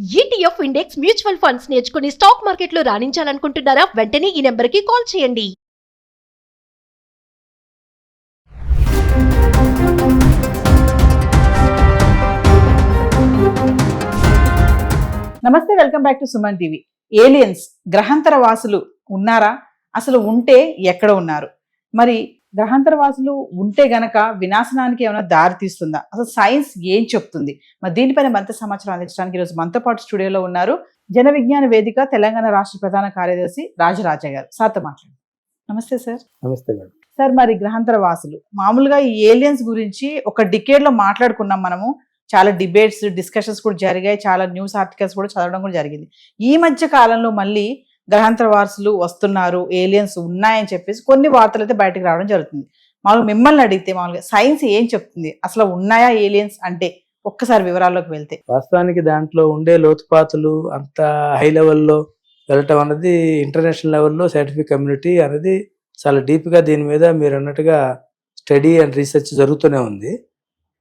ETF index mutual funds నేర్చుకుని stock మార్కెట్లో రాణించాలనుకుంటున్నారా? వెంటనే ఈ నెంబర్కి కాల్ చేయండి. నమస్తే, welcome back to Suman TV. Aliens, గ్రహాంతర వాసులు ఉన్నారా? అసలు ఉంటే ఎక్కడ ఉన్నారు? మరి గ్రహాంతర వాసులు ఉంటే గనక వినాశనానికి ఏమైనా దారి తీస్తుందా? అసలు సైన్స్ ఏం చెప్తుంది? మరి దీనిపైన మరింత సమాచారం అందించడానికి ఈరోజు మనతో పాటు స్టూడియోలో ఉన్నారు జన విజ్ఞాన వేదిక తెలంగాణ రాష్ట్ర ప్రధాన కార్యదర్శి రాజరాజా గారు. సార్తో మాట్లాడు. నమస్తే సార్. నమస్తే మేడం. సార్, మరి గ్రహాంతర వాసులు మామూలుగా ఈ ఏలియన్స్ గురించి ఒక డికేడ్ లో మాట్లాడుకున్నాం మనము. చాలా డిబేట్స్, డిస్కషన్స్ కూడా జరిగాయి. చాలా న్యూస్ ఆర్టికల్స్ కూడా చదవడం కూడా జరిగింది. ఈ మధ్య కాలంలో మళ్ళీ గ్రహాంతర వాసులు వస్తున్నారు, ఏలియన్స్ ఉన్నాయని చెప్పేసి కొన్ని వార్తలు అయితే బయటకు రావడం జరుగుతుంది. మామూలుగా మిమ్మల్ని అడిగితే మామూలుగా సైన్స్ ఏం చెప్తుంది? అసలు ఉన్నాయా ఏలియన్స్ అంటే? ఒక్కసారి వివరాల్లోకి వెళ్తే. వాస్తవానికి దాంట్లో ఉండే లోతుపాతులు అంత హై లెవెల్లో వెళ్ళటం అన్నది ఇంటర్నేషనల్ లెవెల్లో సైంటిఫిక్ కమ్యూనిటీ అనేది చాలా డీప్గా దీని మీద మీరు అన్నట్టుగా స్టడీ అండ్ రీసెర్చ్ జరుగుతూనే ఉంది.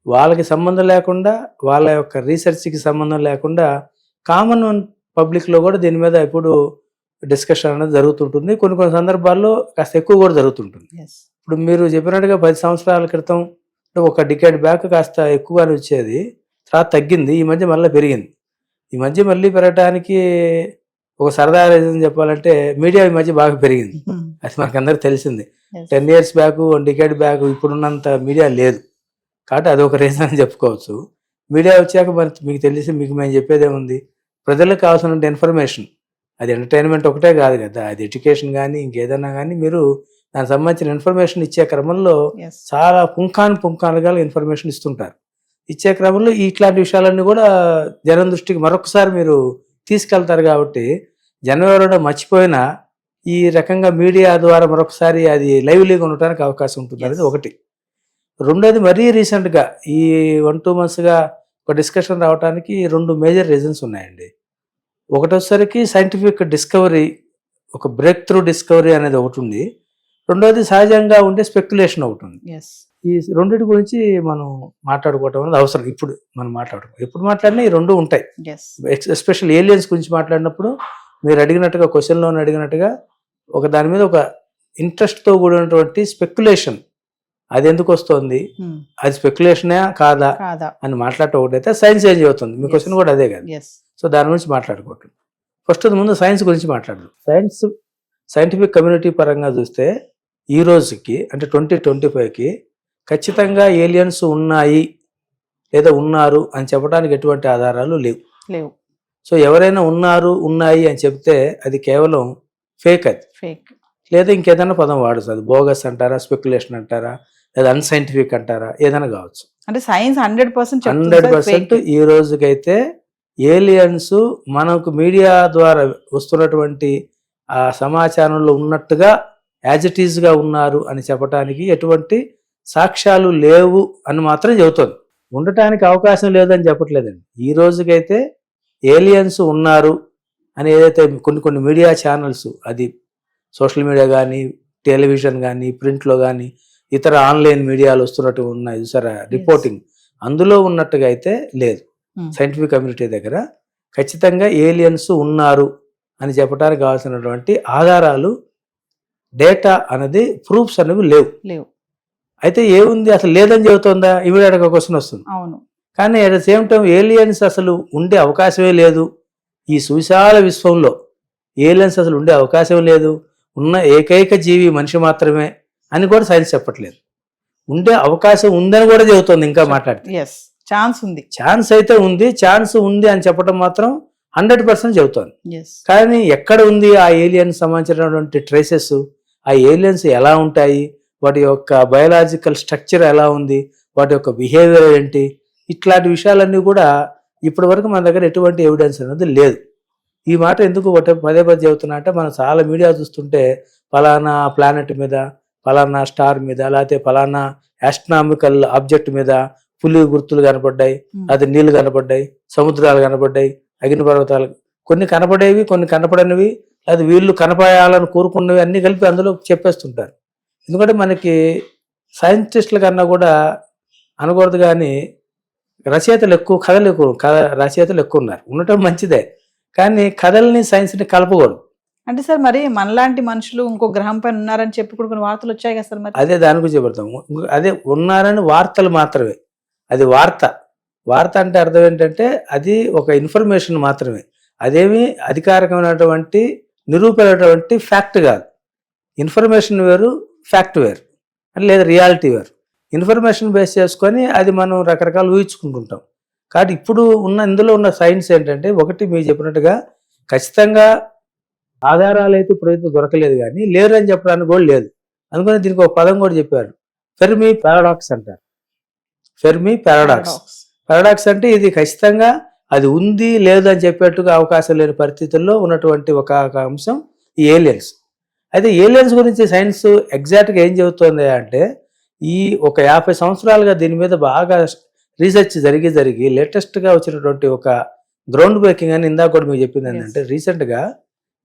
వాళ్ళకి సంబంధం లేకుండా, వాళ్ళ యొక్క రీసెర్చ్కి సంబంధం లేకుండా కామన్ పబ్లిక్లో కూడా దీని మీద ఇప్పుడు డిస్కషన్ అనేది జరుగుతుంటుంది. కొన్ని కొన్ని సందర్భాల్లో కాస్త ఎక్కువ కూడా జరుగుతుంటుంది. ఇప్పుడు మీరు చెప్పినట్టుగా 10 సంవత్సరాల క్రితం ఒక డికేడ్ బ్యాక్ కాస్త ఎక్కువగానే వచ్చేది, తర్వాత తగ్గింది, ఈ మధ్య మళ్ళీ పెరిగింది. ఈ మధ్య మళ్ళీ పెరగడానికి ఒక సరదా రీజన్ చెప్పాలంటే మీడియా ఈ మధ్య బాగా పెరిగింది. అది మనకు అందరికి తెలిసింది. 10 years బ్యాక్, 1 decade బ్యాక్ ఇప్పుడున్నంత మీడియా లేదు. కాబట్టి అదొక రీజన్ అని చెప్పుకోవచ్చు. మీడియా వచ్చాక మరి మీకు తెలిసి మీకు మేము చెప్పేది ఏముంది, ప్రజలకు కావాల్సిన ఇన్ఫర్మేషన్, అది ఎంటర్టైన్మెంట్ ఒకటే కాదు కదా, అది ఎడ్యుకేషన్ కానీ ఇంకేదన్నా కానీ మీరు దానికి సంబంధించిన ఇన్ఫర్మేషన్ ఇచ్చే క్రమంలో చాలా పుంఖానుగా ఇన్ఫర్మేషన్ ఇస్తుంటారు. ఇచ్చే క్రమంలో ఇట్లాంటి విషయాలన్నీ కూడా జనం దృష్టికి మరొకసారి మీరు తీసుకెళ్తారు. కాబట్టి జనం ఎవరైనా మర్చిపోయినా ఈ రకంగా మీడియా ద్వారా మరొకసారి అది లైవ్లీగా ఉండటానికి అవకాశం ఉంటుంది అనేది ఒకటి. రెండోది, మరీ రీసెంట్గా ఈ 1-2 monthsగా ఒక డిస్కషన్ రావడానికి 2 మేజర్ రీజన్స్ ఉన్నాయండి. ఒకటి వచ్చేసరికి సైంటిఫిక్ డిస్కవరీ, ఒక బ్రేక్ త్రూ డిస్కవరీ అనేది ఒకటి ఉంది. రెండోది సహజంగా ఉండే స్పెక్యులేషన్ ఒకటి ఉంది. ఈ రెండింటి గురించి మనం మాట్లాడుకోవటం అనేది అవసరం. ఇప్పుడు మనం ఎప్పుడు మాట్లాడినా ఈ 2 ఉంటాయి. ఎస్పెషల్ ఏలియన్స్ గురించి మాట్లాడినప్పుడు మీరు అడిగినట్టుగా, క్వశ్చన్లో అడిగినట్టుగా ఒక దాని మీద ఒక ఇంట్రెస్ట్తో కూడినటువంటి స్పెక్యులేషన్, అది ఎందుకు వస్తుంది, అది స్పెక్యులేషనే కాదా అని మాట్లాడటం ఒకటైతే, సైన్స్ ఏం చెబుతుంది, మీ క్వశ్చన్ కూడా అదే కదా. సో దాని గురించి మాట్లాడుకోవట్లేదు. ఫస్ట్ ముందు సైన్స్ గురించి మాట్లాడదు. సైంటిఫిక్ కమ్యూనిటీ పరంగా చూస్తే ఈ రోజుకి అంటే 2025కి ఖచ్చితంగా ఏలియన్స్ ఉన్నాయి లేదా ఉన్నారు అని చెప్పడానికి ఎటువంటి ఆధారాలు లేవు. సో ఎవరైనా ఉన్నాయి అని చెప్తే అది కేవలం ఫేక్, అది ఫేక్, లేదా ఇంకేదైనా పదం వాడచ్చు. అది బోగస్ అంటారా, స్పెక్యులేషన్ అంటారా, లేదా అన్సైంటిఫిక్ అంటారా, ఏదైనా కావచ్చు. అంటే సైన్స్ 100% ఈ రోజుకైతే ఏలియన్స్ మనకు మీడియా ద్వారా వస్తున్నటువంటి ఆ సమాచారంలో ఉన్నట్టుగా యాజ్ ఇట్ ఈజ్గా ఉన్నారు అని చెప్పడానికి ఎటువంటి సాక్ష్యాలు లేవు అని మాత్రం చెబుతుంది. ఉండటానికి అవకాశం లేదని చెప్పట్లేదండి. ఈ రోజుకైతే ఏలియన్స్ ఉన్నారు అని ఏదైతే కొన్ని మీడియా ఛానల్స్, అది సోషల్ మీడియా కానీ, టెలివిజన్ కానీ, ప్రింట్లో కానీ, ఇతర ఆన్లైన్ మీడియాలు వస్తున్నట్టు ఉన్నాయి చూసారా రిపోర్టింగ్, అందులో ఉన్నట్టుగా అయితే లేదు. సైంటిఫిక్ కమ్యూనిటీ దగ్గర ఖచ్చితంగా ఏలియన్స్ ఉన్నారు అని చెప్పడానికి కావాల్సినటువంటి ఆధారాలు, డేటా అనేది, ప్రూఫ్స్ అనేవి లేవు. అయితే ఏముంది, అసలు లేదని చెబుతుందా, ఇమీడియట్గా క్వశ్చన్ వస్తుంది. అవును. కానీ at the same time aliens అసలు ఉండే అవకాశమే లేదు, ఈ సువిశాల విశ్వంలో ఏలియన్స్ అసలు ఉండే అవకాశం లేదు, ఉన్న ఏకైక జీవి మనిషి మాత్రమే అని కూడా సైన్స్ చెప్పట్లేదు. ఉండే అవకాశం ఉందని కూడా చెబుతుంది. ఇంకా మాట్లాడితే ఛాన్స్ అయితే ఉంది, ఛాన్స్ ఉంది అని చెప్పడం మాత్రం 100% చెబుతోంది. కానీ ఎక్కడ ఉంది ఆ ఏలియన్స్ సంబంధించినటువంటి ట్రేసెస్, ఆ ఏలియన్స్ ఎలా ఉంటాయి, వాటి యొక్క బయోలాజికల్ స్ట్రక్చర్ ఎలా ఉంది, వాటి యొక్క బిహేవియర్ ఏంటి, ఇట్లాంటి విషయాలన్నీ కూడా ఇప్పటి వరకు మన దగ్గర ఎటువంటి ఎవిడెన్స్ అనేది లేదు. ఈ మాట ఎందుకు పదే చెబుతున్నా అంటే, మనం చాలా మీడియా చూస్తుంటే ఫలానా ప్లానెట్ మీద, ఫలానా స్టార్ మీద, లేకపోతే ఫలానా ఆస్ట్రానామికల్ ఆబ్జెక్ట్ మీద పులి గుర్తులు కనపడ్డాయి, అది నీళ్లు కనపడ్డాయి, సముద్రాలు కనపడ్డాయి, అగ్నిపర్వతాలు, కొన్ని కనపడేవి, కొన్ని కనపడనివి, అది వీళ్ళు కనపడాలని కోరుకున్నవి అన్ని కలిపి అందులో చెప్పేస్తుంటారు. ఎందుకంటే మనకి సైంటిస్టుల కన్నా కూడా అనకూడదు కానీ రచయితలు ఎక్కువ, కథలు ఎక్కువ, రచయితలు ఎక్కువ ఉన్నారు, ఉండటం మంచిదే. కానీ కథల్ని సైన్స్ని కలపకూడదు. అంటే సార్ మరి మనలాంటి మనుషులు ఇంకో గ్రహం పైన ఉన్నారని చెప్పి కూడా కొన్ని వార్తలు వచ్చాయి కదా సార్. మరి అదే దాని గురించి చెబుతాం. అదే ఉన్నారని వార్తలు మాత్రమే, అది వార్త. వార్త అంటే అర్థం ఏంటంటే అది ఒక ఇన్ఫర్మేషన్ మాత్రమే, అదేమి అధికారికమైనటువంటి నిరూపమైనటువంటి ఫ్యాక్ట్ కాదు. ఇన్ఫర్మేషన్ వేరు, ఫ్యాక్ట్ వేరు, లేదా రియాలిటీ వేరు. ఇన్ఫర్మేషన్ బేస్ చేసుకొని అది మనం రకరకాలు ఊహించుకుంటుంటాం. కాబట్టి ఇప్పుడు ఇందులో ఉన్న సైన్స్ ఏంటంటే, ఒకటి మీరు చెప్పినట్టుగా ఖచ్చితంగా ఆధారాలు అయితే ఇప్పుడైతే దొరకలేదు, కానీ లేరు అని చెప్పడానికి కూడా లేదు. అందుకని దీనికి ఒక పదం కూడా చెప్పారు, ఫెర్మి పారాడాక్స్ అంటారు. Fermi paradox. పారాడాక్స్ అంటే ఇది ఖచ్చితంగా అది ఉంది లేదు అని చెప్పేట్టుగా అవకాశం లేని పరిస్థితుల్లో ఉన్నటువంటి ఒక అంశం ఈ ఏలియన్స్. అయితే ఏలియన్స్ గురించి సైన్స్ ఎగ్జాక్ట్గా ఏం చెబుతోంది అంటే, ఈ ఒక 50 సంవత్సరాలుగా దీని మీద బాగా రీసెర్చ్ జరిగి లేటెస్ట్గా వచ్చినటువంటి ఒక గ్రౌండ్ బ్రేకింగ్ అని ఇందాక కూడా మీకు చెప్పింది ఏంటంటే, రీసెంట్గా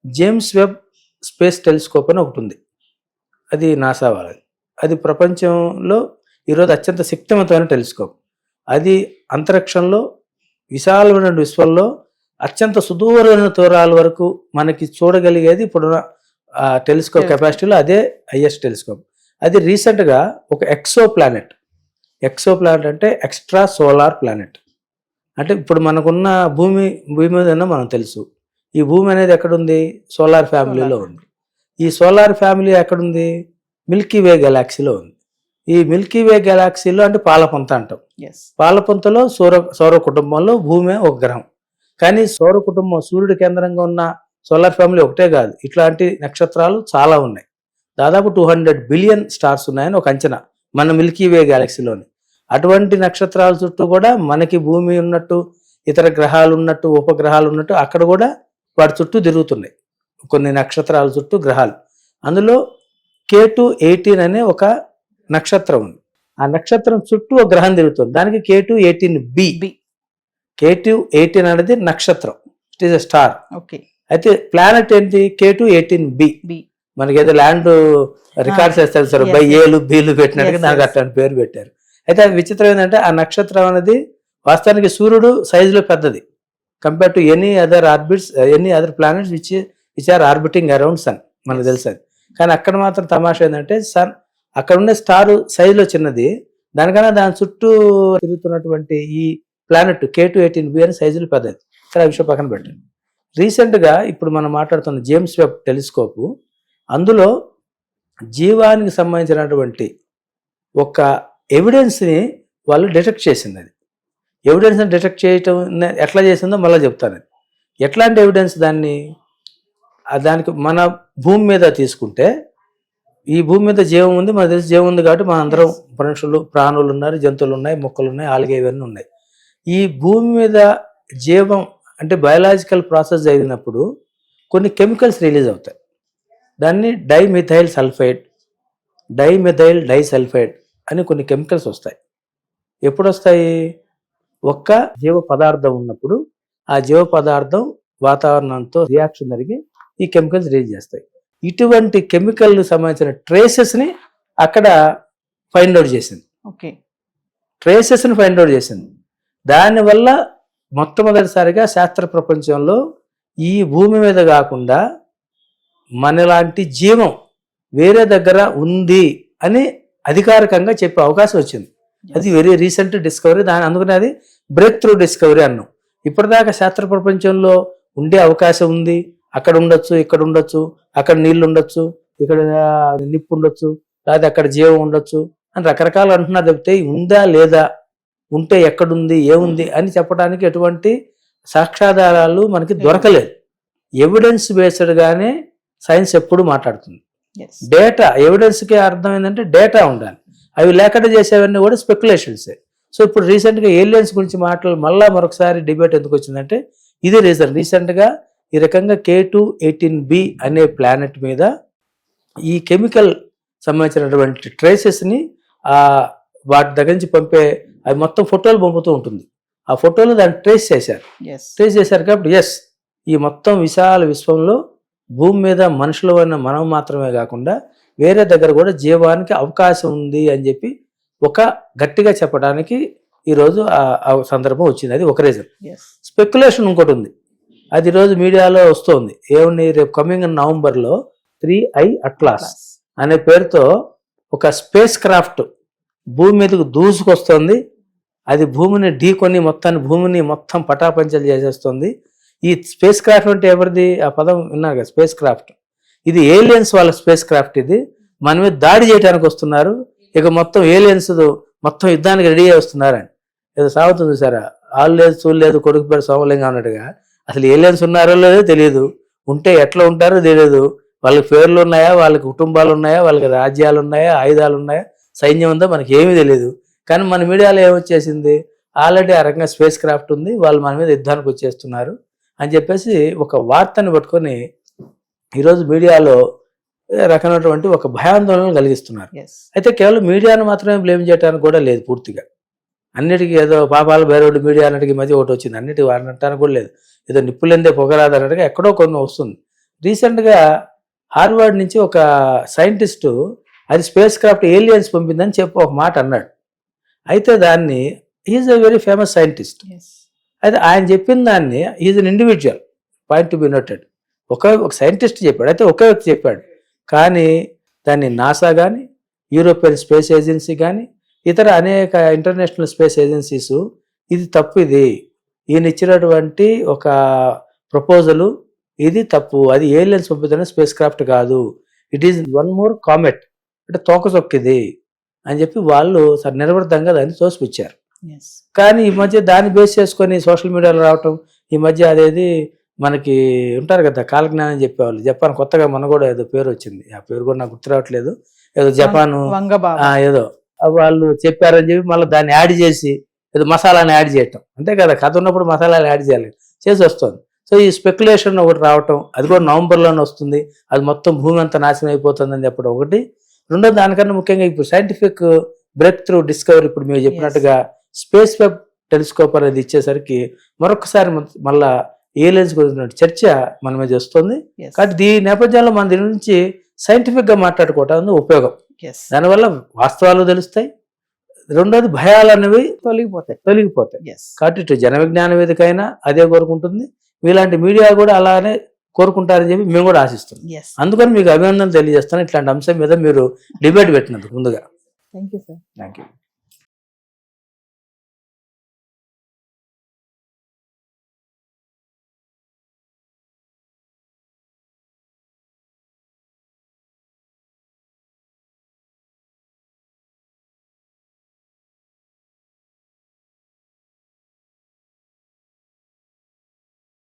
జేమ్స్ వెబ్ స్పేస్ టెలిస్కోప్ అని ఒకటి ఉంది, అది నాసా వాళ్ళది. అది ప్రపంచంలో ఈరోజు అత్యంత శక్తివంతమైన టెలిస్కోప్. అది అంతరిక్షంలో విశాలమైన విశ్వంలో అత్యంత సుదూరమైన దూరాల వరకు మనకి చూడగలిగేది ఇప్పుడున్న టెలిస్కోప్ కెపాసిటీలో అదే హైయెస్ట్ టెలిస్కోప్. అది రీసెంట్గా ఒక ఎక్సో ప్లానెట్ అంటే ఎక్స్ట్రా సోలార్ ప్లానెట్. అంటే ఇప్పుడు మనకున్న భూమి మీద మనం తెలుసు, ఈ భూమి అనేది ఎక్కడుంది, సోలార్ ఫ్యామిలీలో ఉంది. ఈ సోలార్ ఫ్యామిలీ ఎక్కడుంది, మిల్కీ వే గెలాక్సీలో ఉంది. ఈ మిల్కీ వే గెలాక్సీలో అంటే పాలపొంత అంటాం. పాలపొంతలో సౌర కుటుంబంలో భూమి ఒక గ్రహం. కానీ సౌర కుటుంబం సూర్యుడి కేంద్రంగా ఉన్న సోలార్ ఫ్యామిలీ ఒకటే కాదు, ఇట్లాంటి నక్షత్రాలు చాలా ఉన్నాయి. దాదాపు 200 బిలియన్ స్టార్స్ ఉన్నాయని ఒక అంచనా మన మిల్కీ వే గెలాక్సీలోని. అటువంటి నక్షత్రాల చుట్టూ కూడా మనకి భూమి ఉన్నట్టు, ఇతర గ్రహాలు ఉన్నట్టు, ఉపగ్రహాలు ఉన్నట్టు అక్కడ కూడా వాటి చుట్టూ తిరుగుతున్నాయి కొన్ని నక్షత్రాల చుట్టూ గ్రహాలు. అందులో K2-18 అనే ఒక నక్షత్రం ఉంది. ఆ నక్షత్రం చుట్టూ ఒక గ్రహం తిరుగుతుంది, దానికి K2-18b. K2-18 అనేది నక్షత్రం, ఇట్ ఈస్ ఎ స్టార్. అయితే ప్లానెట్ ఏంటి, K2-18b. మనకి ఏదో ల్యాండ్ రికార్డ్స్ వేస్తారు సార్, బై ఏలు బీలు పెట్టినట్టుగా నాకు అట్లాంటి పేరు పెట్టారు. అయితే అది విచిత్రం ఏంటంటే, ఆ నక్షత్రం అనేది వాస్తవానికి సూర్యుడు సైజులో పెద్దది compare to any other planets which are orbiting around sun, మనకు తెలుసు అది. కానీ అక్కడ మాత్రం తమాషా ఏంటంటే, సన్ అక్కడ ఉన్న స్టార్ సైజులో చిన్నది, దానికన్నా దాని చుట్టూ తిరుగుతున్నటువంటి ఈ ప్లానెట్ K2-18b అని సైజులో పెద్దది. సరే ఆ విషయం పక్కన పెట్టండి. రీసెంట్గా ఇప్పుడు మనం మాట్లాడుతున్న జేమ్స్ వెబ్ టెలిస్కోపు, అందులో జీవానికి సంబంధించినటువంటి ఒక ఎవిడెన్స్ని వాళ్ళు డిటెక్ట్ చేసింది. అది ఎవిడెన్స్ని డిటెక్ట్ చేయటం ఎట్లా చేసిందో మళ్ళీ చెప్తాను. ఎట్లాంటి ఎవిడెన్స్, దానికి మన భూమి మీద తీసుకుంటే, ఈ భూమి మీద జీవం ఉంది, మనకు తెలిసి జీవం ఉంది కాబట్టి మనందరం మనుషులు, ప్రాణులు ఉన్నారు, జంతువులు ఉన్నాయి, మొక్కలు ఉన్నాయి, ఆల్గే ఇవన్నీ ఉన్నాయి. ఈ భూమి మీద జీవం అంటే బయలాజికల్ ప్రాసెస్ జరిగినప్పుడు కొన్ని కెమికల్స్ రిలీజ్ అవుతాయి. దాన్ని డైమిథైల్ డైసల్ఫైడ్ అని కొన్ని కెమికల్స్ వస్తాయి. ఎప్పుడు వస్తాయి, ఒక్క జీవ పదార్థం ఉన్నప్పుడు ఆ జీవ పదార్థం వాతావరణంతో రియాక్షన్ జరిగి ఈ కెమికల్స్ రిలీజ్ చేస్తాయి. ఇటువంటి కెమికల్ సంబంధించిన ట్రేసెస్ని అక్కడ ఫైండ్ అవుట్ చేసింది. దానివల్ల మొట్టమొదటిసారిగా శాస్త్ర ప్రపంచంలో ఈ భూమి మీద కాకుండా మనలాంటి జీవం వేరే దగ్గర ఉంది అని అధికారికంగా చెప్పే అవకాశం వచ్చింది. అది వెరీ రీసెంట్ డిస్కవరీ. అందుకని అది బ్రేక్ త్రూ డిస్కవరీ అన్నాం. ఇప్పటిదాకా శాస్త్ర ప్రపంచంలో ఉండే అవకాశం ఉంది, అక్కడ ఉండొచ్చు, ఇక్కడ ఉండొచ్చు, అక్కడ నీళ్లు ఉండొచ్చు, ఇక్కడ నిప్పు ఉండొచ్చు, లేదా అక్కడ జీవం ఉండొచ్చు అని రకరకాలు అంటున్నారు. చెప్తే ఉందా లేదా, ఉంటే ఎక్కడుంది, ఏముంది అని చెప్పడానికి ఎటువంటి సాక్ష్యాధారాలు మనకి దొరకలేదు. ఎవిడెన్స్ బేస్డ్గానే సైన్స్ ఎప్పుడు మాట్లాడుతుంది. డేటా, ఎవిడెన్స్కి అర్థం ఏంటంటే డేటా ఉండాలి. అవి లేకుండా చేసేవన్నీ కూడా స్పెక్యులేషన్సే. సో ఇప్పుడు రీసెంట్గా ఏలియన్స్ గురించి మళ్ళా మరొకసారి డిబేట్ ఎందుకు వచ్చిందంటే, ఇదే రీజన్. రీసెంట్గా ఈ రకంగా K2-18b అనే ప్లానెట్ మీద ఈ కెమికల్ సంబంధించినటువంటి ట్రేసెస్ని వాటి దగ్గర నుంచి అవి మొత్తం ఫోటోలు పంపుతూ ఉంటుంది. ఆ ఫోటోలు దాన్ని ట్రేస్ చేశారు కాబట్టి ఈ మొత్తం విశాల విశ్వంలో భూమి మీద మనుషులు అన్న మనం మాత్రమే కాకుండా వేరే దగ్గర కూడా జీవానికి అవకాశం ఉంది అని చెప్పి ఒక గట్టిగా చెప్పడానికి ఈరోజు ఆ సందర్భం వచ్చింది. అది ఒక రీజన్. Yes. స్పెక్యులేషన్ ఇంకోటి ఉంది. అది ఈరోజు మీడియాలో వస్తుంది. ఏముంది, రేపు కమింగ్ నవంబర్లో 3I అట్లాస్ అనే పేరుతో ఒక స్పేస్ క్రాఫ్ట్ భూమి మీదకు దూసుకొస్తుంది. అది భూమిని ఢీకొని భూమిని మొత్తం పటాపంచలు చేసేస్తుంది. ఈ స్పేస్ క్రాఫ్ట్ అంటే ఎవరిది? ఆ పదం విన్నారు కదా, స్పేస్ క్రాఫ్ట్. ఇది ఏలియన్స్ వాళ్ళ స్పేస్ క్రాఫ్ట్. ఇది మన మీద దాడి చేయడానికి వస్తున్నారు. ఇక మొత్తం ఏలియన్స్ మొత్తం యుద్ధానికి రెడీ అయి వస్తున్నారని ఏదో సాగుతుంది చూసారా, ఆళ్ళు లేదు చూడలేదు కొడుకు పేరు సోమలింగం అన్నట్టుగా. అసలు ఏలియన్స్ ఉన్నారో లేదో తెలియదు, ఉంటే ఎట్లా ఉంటారో తెలియదు. వాళ్ళకి పేర్లు ఉన్నాయా, వాళ్ళకి కుటుంబాలు ఉన్నాయా, వాళ్ళకి రాజ్యాలు ఉన్నాయా, ఆయుధాలు ఉన్నాయా, సైన్యం ఉందో మనకి ఏమీ తెలియదు. కానీ మన మీడియాలో ఏమొచ్చేసింది, ఆల్రెడీ ఆ రకంగా స్పేస్ క్రాఫ్ట్ ఉంది, వాళ్ళు మన మీద యుద్ధానికి వచ్చేస్తున్నారు అని చెప్పేసి ఒక వార్తని పట్టుకొని ఈరోజు మీడియాలో రకమైనటువంటి ఒక భయాందోళన కలిగిస్తున్నారు. Yes. అయితే కేవలం మీడియాను మాత్రమే బ్లేమ్ చేయడానికి కూడా లేదు. పూర్తిగా అన్నిటికీ ఏదో పాపాలు బైరోడ్డు మీడియా అన్నటికి మధ్య ఒకటి వచ్చింది, అన్నిటి అనటానికి కూడా లేదు. ఏదో నిప్పులెందే పొగరాదు అన్నట్టుగా ఎక్కడో కొన్ని వస్తుంది. రీసెంట్గా హార్వర్డ్ నుంచి ఒక సైంటిస్టు అది స్పేస్ క్రాఫ్ట్ ఏలియన్స్ పంపిందని చెప్పి ఒక మాట అన్నాడు. అయితే దాన్ని is a very famous scientist. Yes. అయితే ఆయన చెప్పిన దాన్ని is an individual point to be noted. ఒక సైంటిస్ట్ చెప్పాడు, అయితే ఒకే వ్యక్తి చెప్పాడు. కానీ దాన్ని నాసా కానీ, యూరోపియన్ స్పేస్ ఏజెన్సీ కానీ, ఇతర అనేక ఇంటర్నేషనల్ స్పేస్ ఏజెన్సీస్ ఇది తప్పు, ఇది ఈయన ఇచ్చినటువంటి ఒక ప్రపోజలు ఇది తప్పు, అది ఏలియన్స్ పంపుతున్న స్పేస్ క్రాఫ్ట్ కాదు, it is one more comet, అంటే తోకసొక్కిది అని చెప్పి వాళ్ళు నిర్వర్తంగా దాన్ని తోసిపుచ్చారు. Yes. కానీ ఈ మధ్య దాన్ని బేస్ చేసుకొని సోషల్ మీడియాలో రావటం, ఈ మధ్య అదేది మనకి ఉంటారు కదా కాలజ్ఞానం చెప్పేవాళ్ళు, జపాన్ కొత్తగా మన కూడా ఏదో పేరు వచ్చింది, ఆ పేరు కూడా నాకు గుర్తు రావట్లేదు, ఏదో జపాన్ వంగబాబా. ఏదో వాళ్ళు చెప్పారని చెప్పి మళ్ళీ దాన్ని యాడ్ చేసి ఏదో మసాలాని యాడ్ చేయటం, అంతే కదా, కథ ఉన్నప్పుడు మసాలాలు యాడ్ చేయాలి, చేసి వస్తుంది. సో ఈ స్పెక్యులేషన్ ఒకటి రావటం, అది కూడా నవంబర్లోనే వస్తుంది, అది మొత్తం భూమి అంతా నాశనం అయిపోతుందని చెప్పడం ఒకటి. రెండోది దానికన్నా ముఖ్యంగా ఇప్పుడు సైంటిఫిక్ బ్రేక్ త్రూ డిస్కవరీ, ఇప్పుడు మీరు చెప్పినట్టుగా స్పేస్ వెబ్ టెలిస్కోప్ అనేది ఇచ్చేసరికి మరొకసారి మళ్ళా ఏలియన్స్ గురించి చర్చ మన మీద వస్తుంది. Yes. కాబట్టి దీని నేపథ్యంలో మన దీని నుంచి సైంటిఫిక్ గా మాట్లాడుకోవటం ఉపయోగం. Yes. దానివల్ల వాస్తవాలు తెలుస్తాయి, రెండోది భయాలు అనేవి తొలగిపోతాయి. Yes. కాబట్టి ఇటు జన విజ్ఞాన వేదిక అయినా అదే కోరుకుంటుంది, మీలాంటి మీడియా కూడా అలానే కోరుకుంటారని చెప్పి మేము కూడా ఆశిస్తున్నాం. Yes. అందుకని మీకు అభినందనలు తెలియజేస్తాను, ఇట్లాంటి అంశం మీద మీరు డిబేట్ పెట్టినందుకు ముందుగా. Thank you, sir. Thank you.